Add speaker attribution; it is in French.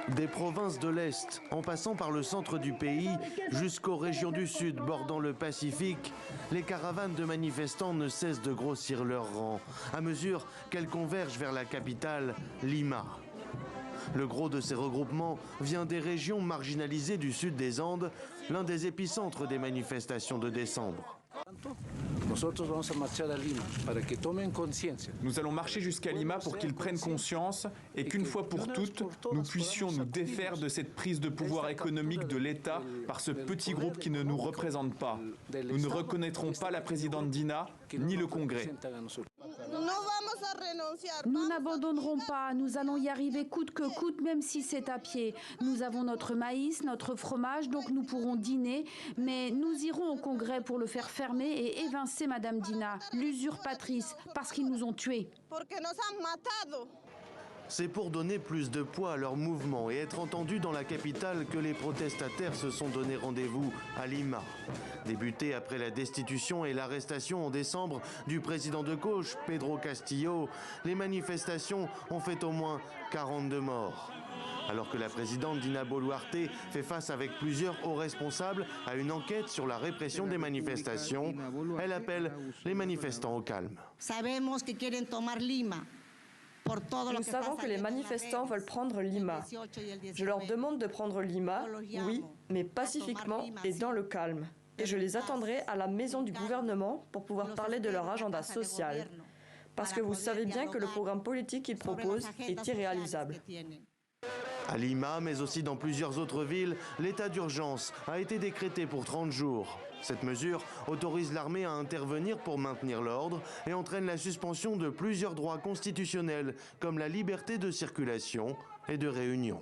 Speaker 1: Des provinces de l'Est, en passant par le centre du pays, jusqu'aux régions du Sud bordant le Pacifique, les caravanes de manifestants ne cessent de grossir leurs rangs, à mesure qu'elles convergent vers la capitale, Lima. Le gros de ces regroupements vient des régions marginalisées du sud des Andes, l'un des épicentres des manifestations de décembre.
Speaker 2: Nous allons marcher jusqu'à Lima pour qu'ils prennent conscience et qu'une fois pour toutes, nous puissions nous défaire de cette prise de pouvoir économique de l'État par ce petit groupe qui ne nous représente pas. Nous ne reconnaîtrons pas la présidente Dina ni le Congrès.
Speaker 3: Nous n'abandonnerons pas, nous allons y arriver coûte que coûte, même si c'est à pied. Nous avons notre maïs, notre fromage, donc nous pourrons dîner, mais nous irons au Congrès pour le faire fermer et évincer Madame Dina, l'usurpatrice, parce qu'ils nous ont tués.
Speaker 1: C'est pour donner plus de poids à leur mouvement et être entendus dans la capitale que les protestataires se sont donné rendez-vous à Lima. Débuté après la destitution et l'arrestation en décembre du président de gauche, Pedro Castillo, les manifestations ont fait au moins 42 morts. Alors que la présidente Dina Boluarte fait face avec plusieurs hauts responsables à une enquête sur la répression des manifestations, elle appelle les manifestants au calme.
Speaker 4: Nous savons que les manifestants veulent prendre Lima. Je leur demande de prendre Lima, oui, mais pacifiquement et dans le calme. Et je les attendrai à la maison du gouvernement pour pouvoir parler de leur agenda social. Parce que vous savez bien que le programme politique qu'ils proposent est irréalisable.
Speaker 1: À Lima, mais aussi dans plusieurs autres villes, l'état d'urgence a été décrété pour 30 jours. Cette mesure autorise l'armée à intervenir pour maintenir l'ordre et entraîne la suspension de plusieurs droits constitutionnels, comme la liberté de circulation et de réunion.